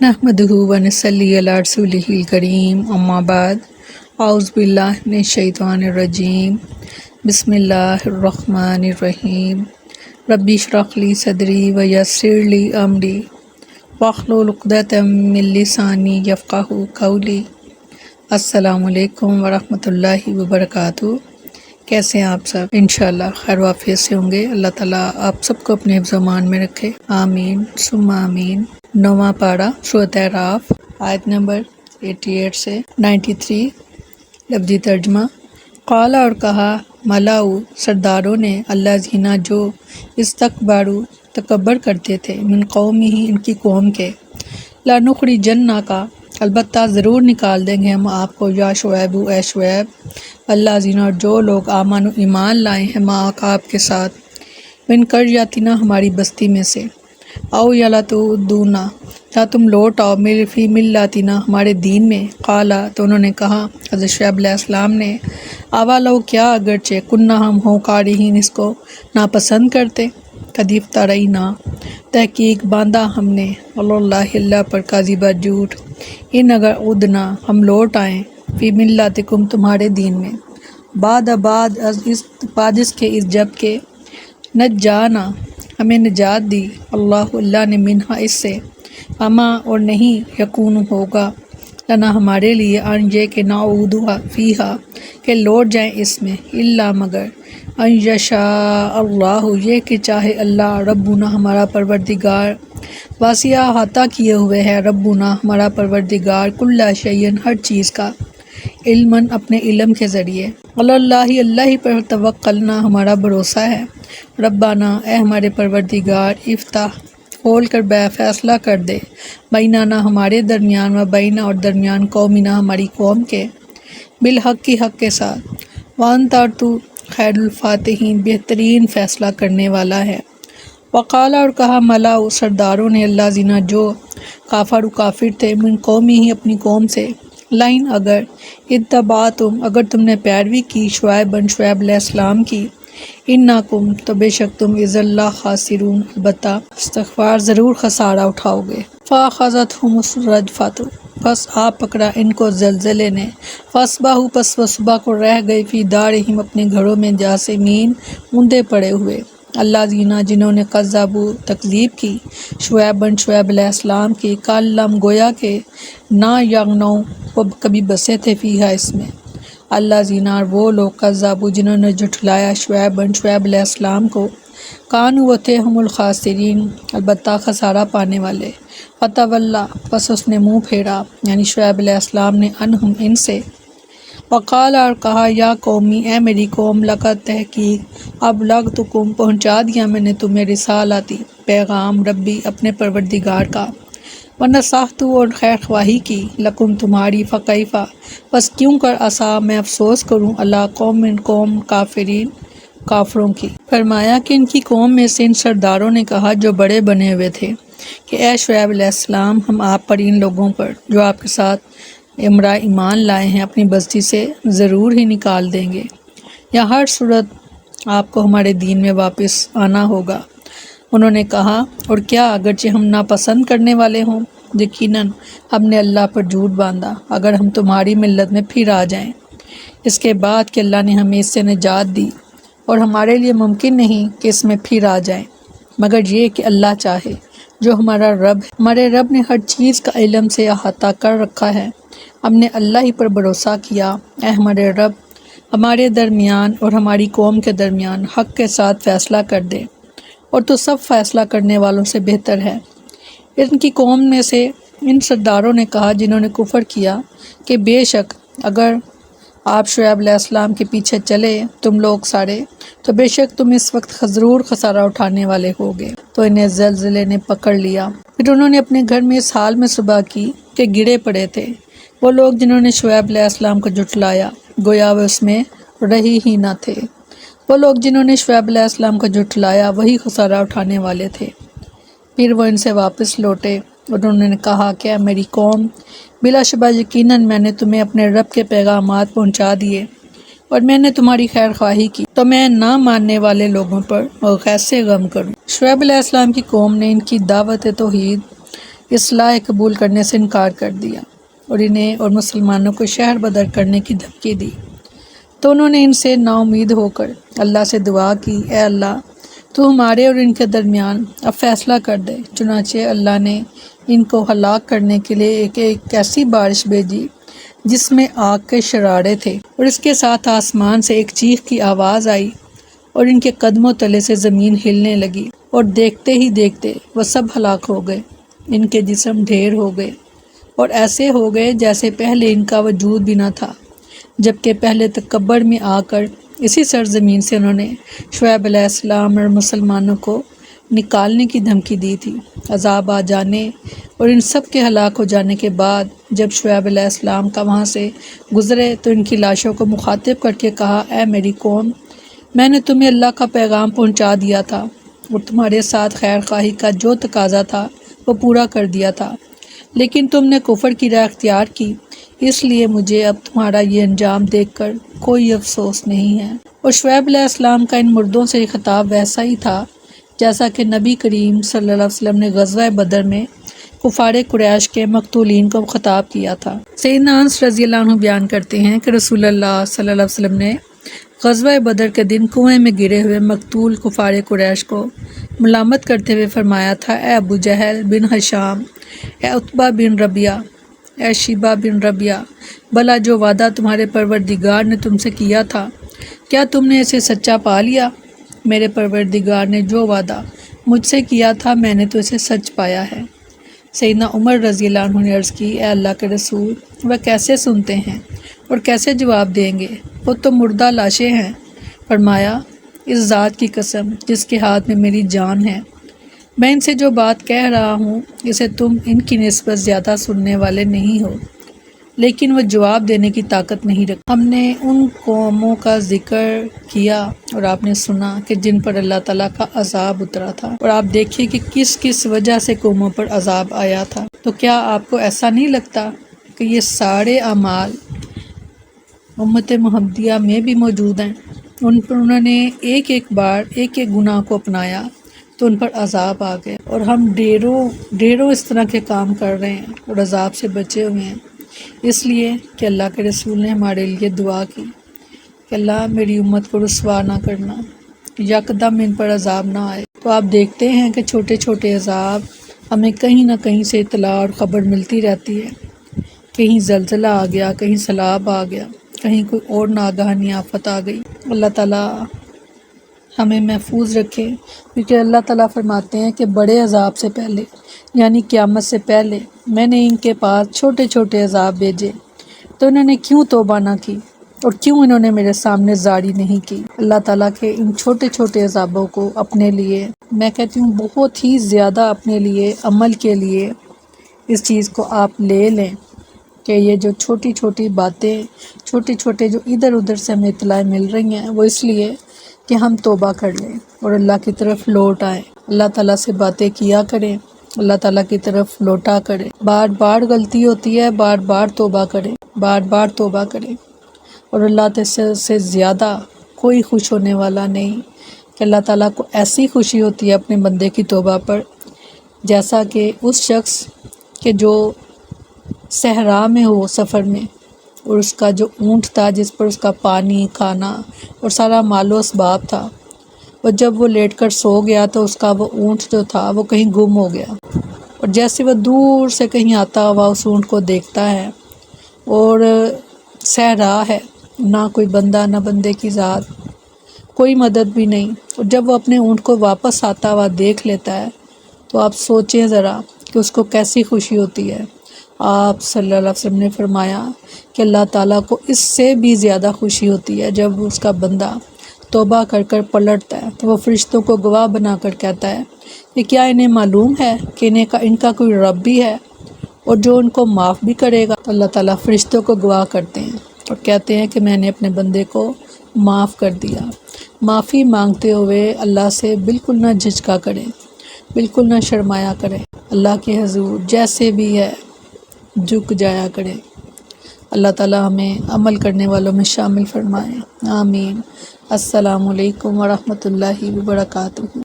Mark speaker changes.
Speaker 1: نحمدہ و نصلی علی رسولہ الکریم اما بعد اعوذ باللہ من الشیطان الرجیم بسم اللہ الرحمن الرحیم ربی اشرح لی صدری ویسر لی امری واحلل عقدۃ من لسانی یفقہوا قولی۔ السلام علیکم ورحمۃ اللہ وبرکاتہ۔ کیسے ہیں آپ سب؟ انشاءاللہ خیر و عافیت سے ہوں گے۔ اللہ تعالیٰ آپ سب کو اپنے حفظ و امان میں رکھے، آمین ثم آمین۔ 9واں پارہ سورۃ اعراف، آیت نمبر 88 سے 93۔ لفظی ترجمہ۔ قال، اور کہا، ملاؤ سرداروں نے، الذین جو استکبروا تکبر کرتے تھے، من قومہ ان کی قوم کے، لنخرجنک البتہ ضرور نکال دیں گے ہم آپ کو، یا شعیب اے شعیب، الذین اور جو لوگ آمنوا ایمان لائے ہیں، معک آپ کے ساتھ، من قریتنا ہماری بستی میں سے، او یلتعودنا یا تم لوٹ آؤ، فی ملتنا ہمارے دین میں۔ قالا تو انہوں نے کہا، حضرت شعیب علیہ السلام نے، اولو کیا اگرچہ کنہ ہم ہوں کارہین اس کو ناپسند کرتے، قد افترینا تحقیق باندھا ہم نے، اللہ اللہ پر کاذبہ جھوٹ، ان اگر عدنا ہم لوٹ آئیں، فی ملتکم تمہارے دین میں، بعد اس کے اس جب کے نجانا ہمیں نجات دی، اللہ نے منہا اس سے، اما اور نہیں یکون ہوگا، لنا ہمارے لیے، ان یہ کہ نعودھا فیہا کہ لوٹ جائیں اس میں، الا مگر، ان یشاء اللہ یہ کہ چاہے اللہ، ربنا ہمارا پروردگار، واسع احاطہ کیے ہوئے ہے، ربنا ہمارا پروردگار، کل شیء ہر چیز کا، علماً اپنے علم کے ذریعے، اللہ اللہ ہی پر توکلنا ہمارا بھروسہ ہے، ربنا اے ہمارے پروردگار، افتح کھول کر فیصلہ کر دے، بیننا ہمارے درمیان، و بینہ اور درمیان، قومنا ہماری قوم کے، بالحق کی حق کے ساتھ، وانت اور تو خیر الفاتحین بہترین فیصلہ کرنے والا ہے۔ وقال اور کہا، ملاؤ سرداروں نے، اللہ زینا جو کافر تھے، من قومی ہی اپنی قوم سے، لائن اگر اتبعتم اگر تم نے پیروی کی، شعیب علیہ السلام کی، انکم تو بے شک تم، اذ اللہ خاسرون البتہ استغفار ضرور خسارہ اٹھاؤ گے، فاخذتہم الرجفۃ پس آ پکڑا ان کو زلزلے نے، فاصبحوا پس وہ صبح کو رہ گئے، فی دارہم اپنے گھروں میں، جاثمین موندے پڑے ہوئے، اللہ زینا جنہوں نے کذبوا تکذیب کی، شعیب علیہ السلام کی، کاللم گویا کہ نا یغنوا وہ کبھی بسے تھے، فیہا اس میں، اللہ زینا وہ لوگ کذبوا جنہوں نے جھٹلایا شعیب علیہ السلام کو، کانوا وہ تھے ہم الخاسرین البتہ خسارہ پانے والے، فتولی پس اس نے منہ پھیرا، یعنی شعیب علیہ السلام نے، عنہم ان سے، وقال اور کہا، یا قومی اے میری قوم، لقد تحقیق ابلغتکم پہنچا دیا میں نے تمہیں، رسالاتی پیغام، ربی اپنے پروردگار کا، ونصحت اور خیر خواہی کی، لکم تمہاری، فکیف پس کیوں کر، عصا میں افسوس کروں، اللہ قوم کافرین کافروں کی۔ فرمایا کہ ان کی قوم میں سے ان سرداروں نے کہا جو بڑے بنے ہوئے تھے کہ اے شعیب علیہ السلام، ہم آپ پر، ان لوگوں پر جو آپ کے ساتھ امراء ایمان لائے ہیں، اپنی بستی سے ضرور ہی نکال دیں گے، یا ہر صورت آپ کو ہمارے دین میں واپس آنا ہوگا۔ انہوں نے کہا، اور کیا اگرچہ ہم ناپسند کرنے والے ہوں، یقیناً ہم نے اللہ پر جھوٹ باندھا، اگر ہم تمہاری ملت میں پھر آ جائیں، اس کے بعد کہ اللہ نے ہمیں اس سے نجات دی، اور ہمارے لیے ممکن نہیں کہ اس میں پھر آ جائیں، مگر یہ کہ اللہ چاہے، جو ہمارے رب نے ہر چیز کا علم سے احاطہ کر رکھا ہے، ہم نے اللہ ہی پر بھروسہ کیا، اے ہمارے رب ہمارے درمیان اور ہماری قوم کے درمیان حق کے ساتھ فیصلہ کر دے، اور تو سب فیصلہ کرنے والوں سے بہتر ہے۔ ان کی قوم میں سے ان سرداروں نے کہا جنہوں نے کفر کیا کہ بے شک اگر آپ شعیب علیہ السلام کے پیچھے چلے تم لوگ سارے، تو بے شک تم اس وقت ضرور خسارہ اٹھانے والے ہوگے، تو انہیں زلزلے نے پکڑ لیا۔ پھر انہوں نے اپنے گھر میں اس حال میں صبح کی کہ گرے پڑے تھے، وہ لوگ جنہوں نے شعیب علیہ السلام کو جھٹلایا، گویا وہ اس میں رہی ہی نہ تھے، وہ لوگ جنہوں نے شعیب علیہ السلام کو جھٹلایا وہی خسارہ اٹھانے والے تھے۔ پھر وہ ان سے واپس لوٹے، اور انہوں نے کہا کہ اے میری قوم، بلا شبہ یقیناً میں نے تمہیں اپنے رب کے پیغامات پہنچا دیے، اور میں نے تمہاری خیر خواہی کی، تو میں نہ ماننے والے لوگوں پر کیسے غم کروں۔ شعیب علیہ السلام کی قوم نے ان کی دعوت توحید اصلاح قبول کرنے سے انکار کر دیا اور انہیں اور مسلمانوں کو شہر بدر کرنے کی دھمکی دی، تو انہوں نے ان سے نا امید ہو کر اللہ سے دعا کی، اے اللہ تو ہمارے اور ان کے درمیان اب فیصلہ کر دے۔ چنانچہ اللہ نے ان کو ہلاک کرنے کے لیے ایک ایسی بارش بھیجی جس میں آگ کے شرارے تھے، اور اس کے ساتھ آسمان سے ایک چیخ کی آواز آئی اور ان کے قدموں تلے سے زمین ہلنے لگی، اور دیکھتے ہی دیکھتے وہ سب ہلاک ہو گئے، ان کے جسم ڈھیر ہو گئے اور ایسے ہو گئے جیسے پہلے ان کا وجود بھی نہ تھا، جبکہ پہلے تکبر میں آ کر اسی سرزمین سے انہوں نے شعیب علیہ السلام اور مسلمانوں کو نکالنے کی دھمکی دی تھی۔ عذاب آ جانے اور ان سب کے ہلاک ہو جانے کے بعد جب شعیب علیہ السلام کا وہاں سے گزرے تو ان کی لاشوں کو مخاطب کر کے کہا، اے میری قوم، میں نے تمہیں اللہ کا پیغام پہنچا دیا تھا اور تمہارے ساتھ خیر خواہی کا جو تقاضا تھا وہ پورا کر دیا تھا، لیکن تم نے کفر کی راہ اختیار کی، اس لیے مجھے اب تمہارا یہ انجام دیکھ کر کوئی افسوس نہیں ہے۔ اور شعیب علیہ السلام کا ان مردوں سے خطاب ویسا ہی تھا جیسا کہ نبی کریم صلی اللہ علیہ وسلم نے غزوہ بدر میں کفار قریش کے مقتولین کو خطاب کیا تھا۔ سیدنا انس رضی اللہ عنہ بیان کرتے ہیں کہ رسول اللہ صلی اللہ علیہ وسلم نے غزوہ بدر کے دن کنویں میں گرے ہوئے مقتول کفار قریش کو ملامت کرتے ہوئے فرمایا تھا، اے ابو جہل بن ہشام، اے عتبہ بن ربیعہ، اے شیبہ بن ربیعہ، بھلا جو وعدہ تمہارے پروردگار نے تم سے کیا تھا کیا تم نے اسے سچا پا لیا؟ میرے پروردگار نے جو وعدہ مجھ سے کیا تھا میں نے تو اسے سچ پایا ہے۔ سیدنا عمر رضی اللہ عنہ نے عرض کی، اے اللہ کے رسول، وہ کیسے سنتے ہیں اور کیسے جواب دیں گے؟ وہ تو مردہ لاشیں ہیں۔ فرمایا، اس ذات کی قسم جس کے ہاتھ میں میری جان ہے، میں ان سے جو بات کہہ رہا ہوں اسے تم ان کی نسبت زیادہ سننے والے نہیں ہو، لیکن وہ جواب دینے کی طاقت نہیں رکھتے۔ ہم نے ان قوموں کا ذکر کیا اور آپ نے سنا کہ جن پر اللہ تعالیٰ کا عذاب اترا تھا، اور آپ دیکھیے کہ کس کس وجہ سے قوموں پر عذاب آیا تھا۔ تو کیا آپ کو ایسا نہیں لگتا کہ یہ سارے اعمال امت محمدیہ میں بھی موجود ہیں؟ ان پر انہوں نے ایک ایک بار ایک ایک گناہ کو اپنایا تو ان پر عذاب آ گئے، اور ہم ڈھیروں اس طرح کے کام کر رہے ہیں اور عذاب سے بچے ہوئے ہیں، اس لیے کہ اللہ کے رسول نے ہمارے لیے دعا کی کہ اللہ میری امت کو رسوا نہ کرنا، یکدم ان پر عذاب نہ آئے۔ تو آپ دیکھتے ہیں کہ چھوٹے چھوٹے عذاب ہمیں کہیں نہ کہیں سے اطلاع اور خبر ملتی رہتی ہے، کہیں زلزلہ آ گیا، کہیں سیلاب آ گیا، کہیں کوئی اور ناگہانی آفت آ گئی۔ اللہ تعالیٰ ہمیں محفوظ رکھے، کیونکہ اللہ تعالیٰ فرماتے ہیں کہ بڑے عذاب سے پہلے یعنی قیامت سے پہلے میں نے ان کے پاس چھوٹے چھوٹے عذاب بھیجے تو انہوں نے کیوں توبہ نہ کی اور کیوں انہوں نے میرے سامنے زاری نہیں کی۔ اللہ تعالیٰ کے ان چھوٹے چھوٹے عذابوں کو اپنے لیے، میں کہتی ہوں بہت ہی زیادہ اپنے لیے عمل کے لیے اس چیز کو آپ لے لیں کہ یہ جو چھوٹی چھوٹی باتیں، چھوٹے چھوٹے جو ادھر ادھر سے ہمیں اطلاع مل رہی ہیں، وہ اس لیے کہ ہم توبہ کر لیں اور اللہ کی طرف لوٹ آئیں، اللہ تعالیٰ سے باتیں کیا کریں، اللہ تعالیٰ کی طرف لوٹا کریں۔ بار بار غلطی ہوتی ہے، بار بار توبہ کریں، بار بار توبہ کریں، اور اللہ سے زیادہ کوئی خوش ہونے والا نہیں کہ اللہ تعالیٰ کو ایسی خوشی ہوتی ہے اپنے بندے کی توبہ پر، جیسا کہ اس شخص کہ جو صحرا میں ہو سفر میں، اور اس کا جو اونٹ تھا جس پر اس کا پانی، کھانا اور سارا مال و اسباب تھا، اور جب وہ لیٹ کر سو گیا تو اس کا وہ اونٹ جو تھا وہ کہیں گم ہو گیا، اور جیسے وہ دور سے کہیں آتا ہوا اس اونٹ کو دیکھتا ہے، اور صحرا ہے، نہ کوئی بندہ نہ بندے کی ذات، کوئی مدد بھی نہیں، اور جب وہ اپنے اونٹ کو واپس آتا ہوا دیکھ لیتا ہے تو آپ سوچیں ذرا کہ اس کو کیسی خوشی ہوتی ہے۔ آپ صلی اللہ علیہ وسلم نے فرمایا کہ اللہ تعالیٰ کو اس سے بھی زیادہ خوشی ہوتی ہے جب اس کا بندہ توبہ کر کر پلٹتا ہے تو وہ فرشتوں کو گواہ بنا کر کہتا ہے کہ کیا انہیں معلوم ہے کہ ان کا کوئی رب بھی ہے اور جو ان کو معاف بھی کرے گا۔ تو اللہ تعالیٰ فرشتوں کو گواہ کرتے ہیں اور کہتے ہیں کہ میں نے اپنے بندے کو معاف کر دیا۔ معافی مانگتے ہوئے اللہ سے بالکل نہ جھجکا کریں، بالکل نہ شرمایا کریں، اللہ کے حضور جیسے بھی ہے جھک جایا کریں۔ اللہ تعالیٰ ہمیں عمل کرنے والوں میں شامل فرمائے، آمین۔ السلام علیکم ورحمۃ اللہ وبرکاتہ۔